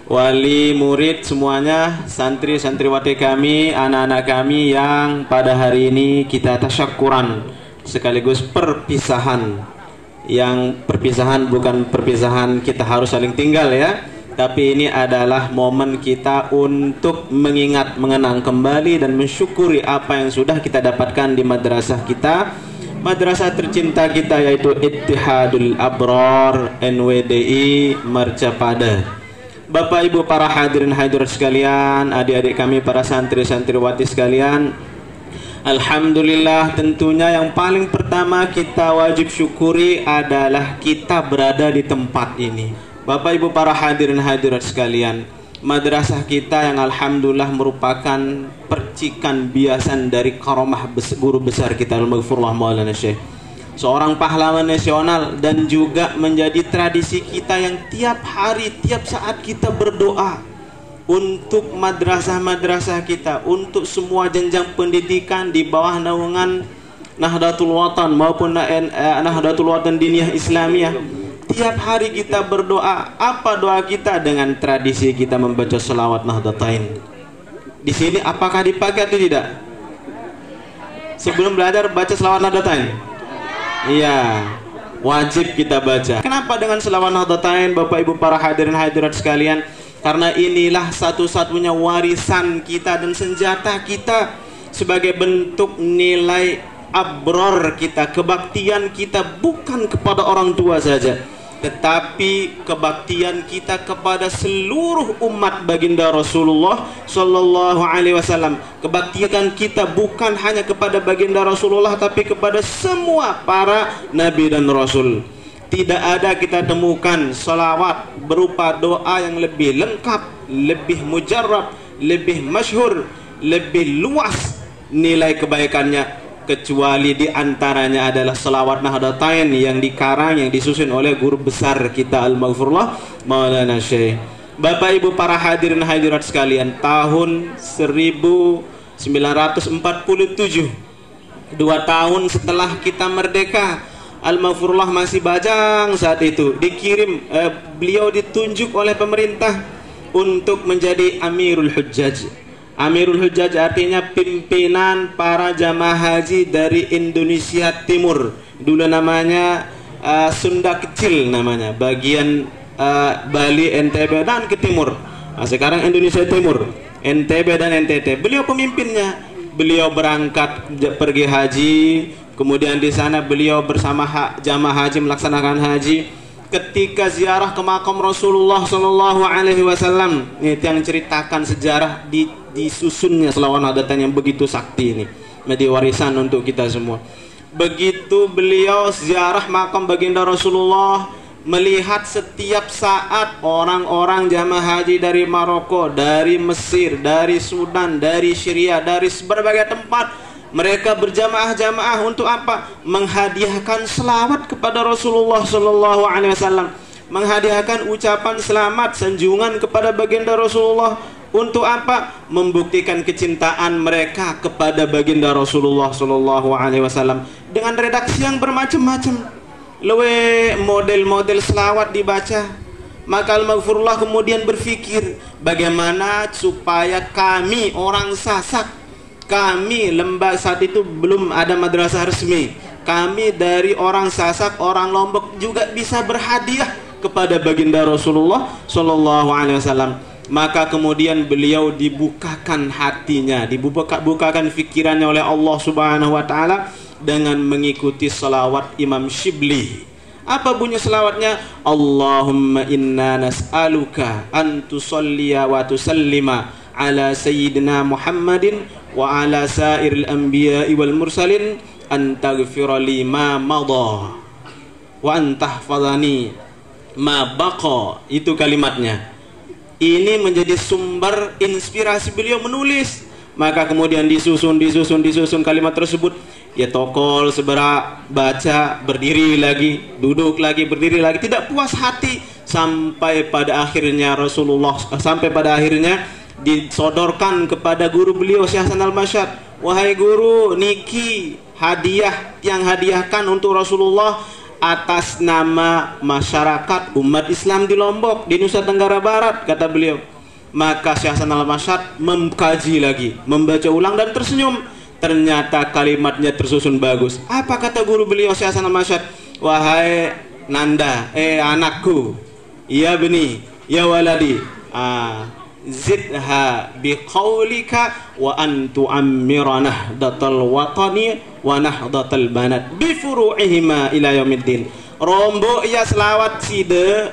wali murid semuanya, santri-santriwati kami, anak-anak kami yang pada hari ini kita tasyakuran sekaligus perpisahan. Yang perpisahan bukan perpisahan kita harus saling tinggal ya, tapi ini adalah momen kita untuk mengingat, mengenang kembali dan mensyukuri apa yang sudah kita dapatkan di madrasah kita, madrasah tercinta kita, yaitu Ittihadul Abrar NWDI Marcapada. Bapak Ibu para hadirin hadirat sekalian, adik-adik kami para santri-santriwati sekalian, alhamdulillah, tentunya yang paling pertama kita wajib syukuri adalah kita berada di tempat ini. Bapak Ibu para hadirin hadirat sekalian, madrasah kita yang alhamdulillah merupakan percikan biasan dari karomah guru besar kita Al-Maghfurullah Maulana Syekh, seorang pahlawan nasional, dan juga menjadi tradisi kita yang tiap hari, tiap saat kita berdoa untuk madrasah-madrasah kita, untuk semua jenjang pendidikan di bawah naungan Nahdlatul Watan maupun Nahdlatul Watan Diniyah Islamiyah. Tiap hari kita berdoa. Apa doa kita? Dengan tradisi kita membaca selawat Nahdlatain. Di sini apakah dipakai atau tidak? Sebelum belajar baca selawat Nahdlatain? Iya, wajib kita baca. Kenapa dengan selawat Nahdlatain, Bapak Ibu para hadirin hadirat sekalian? Karena inilah satu-satunya warisan kita dan senjata kita sebagai bentuk nilai abror kita, kebaktian kita bukan kepada orang tua saja, tetapi kebaktian kita kepada seluruh umat baginda Rasulullah Sallallahu Alaihi Wasallam. Kebaktian kita bukan hanya kepada baginda Rasulullah, tapi kepada semua para nabi dan rasul. Tidak ada kita temukan salawat berupa doa yang lebih lengkap, lebih mujarrab, lebih masyhur, lebih luas nilai kebaikannya, kecuali di antaranya adalah salawat Nahdlatain yang dikarang, yang disusun oleh guru besar kita Al-Maghfurullah Maulana Syekh. Bapak Ibu para hadirin hadirat sekalian, tahun 1947, 2 tahun setelah kita merdeka, Al-Maghfurullah masih bajang saat itu, beliau ditunjuk oleh pemerintah untuk menjadi Amirul Hujjaj. Amirul Hujjaj artinya pimpinan para jamaah haji dari Indonesia Timur. Dulu namanya Sunda Kecil namanya, bagian Bali, NTB dan ke timur. Nah, sekarang Indonesia Timur, NTB dan NTT. Beliau pemimpinnya. Beliau berangkat pergi haji, kemudian di sana beliau bersama jamaah haji melaksanakan haji. Ketika ziarah ke makam Rasulullah Sallallahu Alaihi Wasallam, itu yang ceritakan sejarah disusunnya selawat Nahdlatain yang begitu sakti ini, menjadi warisan untuk kita semua. Begitu beliau ziarah makam baginda Rasulullah, melihat setiap saat orang-orang jamaah haji dari Maroko, dari Mesir, dari Sudan, dari Syria, dari berbagai tempat, mereka berjamaah-jamaah untuk apa? Menghadiahkan selawat kepada Rasulullah Sallallahu Alaihi Wasallam, menghadiahkan ucapan selamat, sanjungan kepada baginda Rasulullah. Untuk apa? Membuktikan kecintaan mereka kepada baginda Rasulullah Sallallahu Alaihi Wasallam dengan redaksi yang bermacam-macam. Model-model selawat dibaca. Maka Al-Maghfurullah kemudian berpikir, bagaimana supaya kami orang Sasak, kami lembaga saat itu belum ada madrasah resmi, kami dari orang Sasak, orang Lombok juga bisa berhadiah kepada baginda Rasulullah Sallallahu Alaihi Wasallam. Maka kemudian beliau dibukakan hatinya, dibukakan fikirannya oleh Allah Subhanahu Wa Taala dengan mengikuti salawat Imam Shibli. Apa bunyi selawatnya? Allahumma inna nas'aluka an tusalliya wa tusallima ala sayyidina Muhammadin wa ala sairil anbiya'i wal mursalin an taghfira li ma madha wa an tahfazani ma baqa. Itu kalimatnya. Ini menjadi sumber inspirasi beliau menulis. Maka kemudian disusun kalimat tersebut. Ya tokol seberak, baca, berdiri lagi, duduk lagi, berdiri lagi, tidak puas hati sampai pada akhirnya disodorkan kepada guru beliau Syekh Hasan Al-Masyad. Wahai guru, niki hadiah yang hadiahkan untuk Rasulullah atas nama masyarakat umat Islam di Lombok, di Nusa Tenggara Barat, kata beliau. Maka Syekh Hasan Al-Masyad mengkaji lagi, membaca ulang dan tersenyum. Ternyata kalimatnya tersusun bagus. Apa kata guru beliau Syekh Hasan Al-Masyad? Wahai Nanda, anakku, ya beni, ya waladi, zidha biqaulika wa antu ammira nahdatal watani wa nahdatal banat bifuru'ihima ila yaumiddin. Rombok ya selawat side,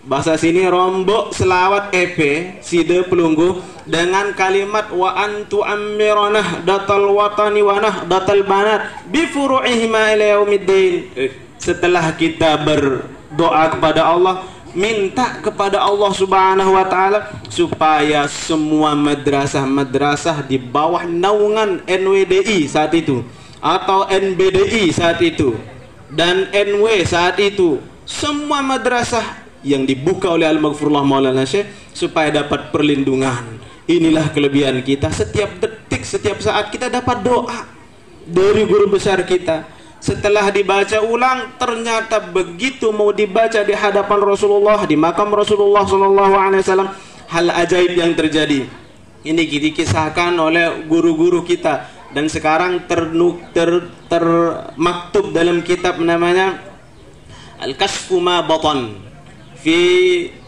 bahasa sini rombok selawat EP side pelungguh dengan kalimat wa antu ammira nahdatal watani wa nahdatal banat bifuru'ihima ila yaumiddin. Setelah kita berdoa kepada Allah, minta kepada Allah Subhanahu wa taala supaya semua madrasah-madrasah di bawah naungan NWDI saat itu atau NBDI saat itu dan NW saat itu, semua madrasah yang dibuka oleh Al-Maghfurullah Maulana Syekh supaya dapat perlindungan. Inilah kelebihan kita, setiap detik, setiap saat kita dapat doa dari guru besar kita. Setelah dibaca ulang, ternyata begitu mau dibaca di hadapan Rasulullah, di makam Rasulullah SAW, hal ajaib yang terjadi. Ini dikisahkan oleh guru-guru kita dan sekarang termaktub dalam kitab namanya Al-Kashfu Ma Batan fi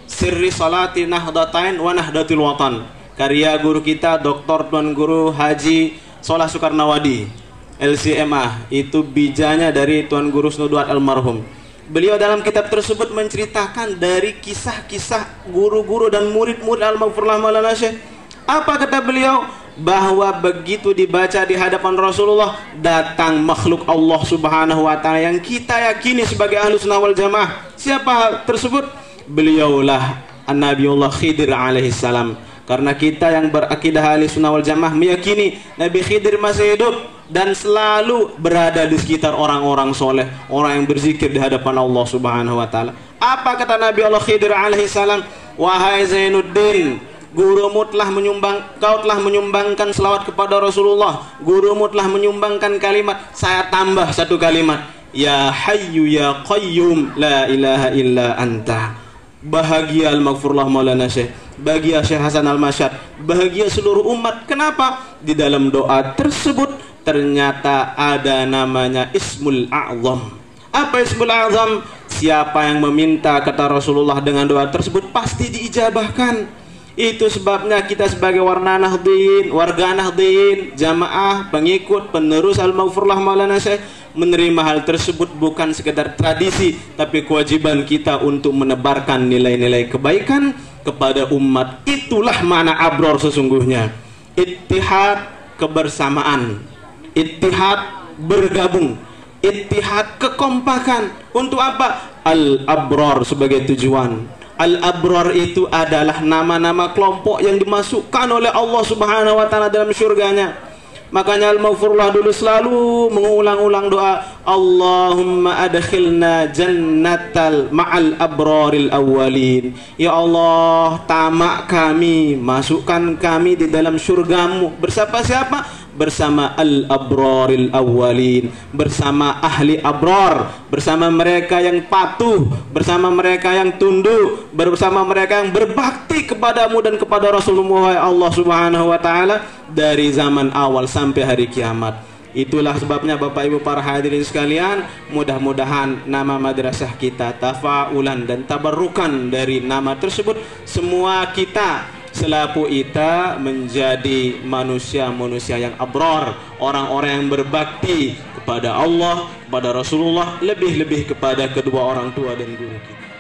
Sirri Salati Nahdatain wa Nahdatul Watan, karya guru kita Dr. Tuan Guru Haji Sholah Soekarnawadi LCMA, itu bijanya dari Tuan Guru Snuduat almarhum. Beliau dalam kitab tersebut menceritakan dari kisah-kisah guru-guru dan murid-murid Al-Maghfurullah Maulana Syekh. Apa kata beliau? Bahwa begitu dibaca di hadapan Rasulullah, datang makhluk Allah Subhanahu wa taala yang kita yakini sebagai Ahlus Sunnah wal Jamaah. Siapa tersebut? Beliaulah Nabiullah Khidir alaihi salam. Karena kita yang berakidah Ahlus Sunnah wal Jamaah meyakini Nabi Khidir masih hidup dan selalu berada di sekitar orang-orang soleh, orang yang berzikir di hadapan Allah Subhanahu wa taala. Apa kata Nabi Allah Khidir alaihi salam? Wahai Zainuddin, gurumu telah kau telah menyumbangkan selawat kepada Rasulullah. Gurumu telah menyumbangkan kalimat, saya tambah satu kalimat, ya hayyu ya qayyum la ilaha illa anta. Bahagia Al-Maghfurullah Maulana Syekh, bahagia Syekh Hasan Al-Masyad, bahagia seluruh umat. Kenapa? Di dalam doa tersebut ternyata ada namanya Ismul A'zam. Apa Ismul A'zam? Siapa yang meminta, kata Rasulullah, dengan doa tersebut pasti diijabahkan. Itu sebabnya kita sebagai warga Nahdliyin, jamaah, pengikut, penerus Al-Maghfurullah Maulana Syekh menerima hal tersebut bukan sekedar tradisi, tapi kewajiban kita untuk menebarkan nilai-nilai kebaikan kepada umat. Itulah mana abror sesungguhnya. Ittihad, kebersamaan. Ittihad, bergabung. Ittihad, kekompakan. Untuk apa? Al-abror sebagai tujuan. Al-abror itu adalah nama-nama kelompok yang dimasukkan oleh Allah Subhanahu wa taala dalam syurganya. Makanya Al-Maghfurullah dulu selalu mengulang-ulang doa, Allahumma adkhilna jannatal ma'al abraril awwalin. Ya Allah, tamak kami, masukkan kami di dalam syurgamu. Bersama siapa? Bersama al-abraril awwalin, bersama ahli abrar, bersama mereka yang patuh, bersama mereka yang tunduk, bersama mereka yang berbakti kepadamu dan kepada Rasulullah Allah Subhanahu wa taala dari zaman awal sampai hari kiamat. Itulah sebabnya Bapak Ibu para hadirin sekalian, mudah-mudahan nama madrasah kita tafaulan dan tabarrukan dari nama tersebut, semua kita selaku kita menjadi manusia-manusia yang abrar, orang-orang yang berbakti kepada Allah, kepada Rasulullah, lebih-lebih kepada kedua orang tua dan guru kita.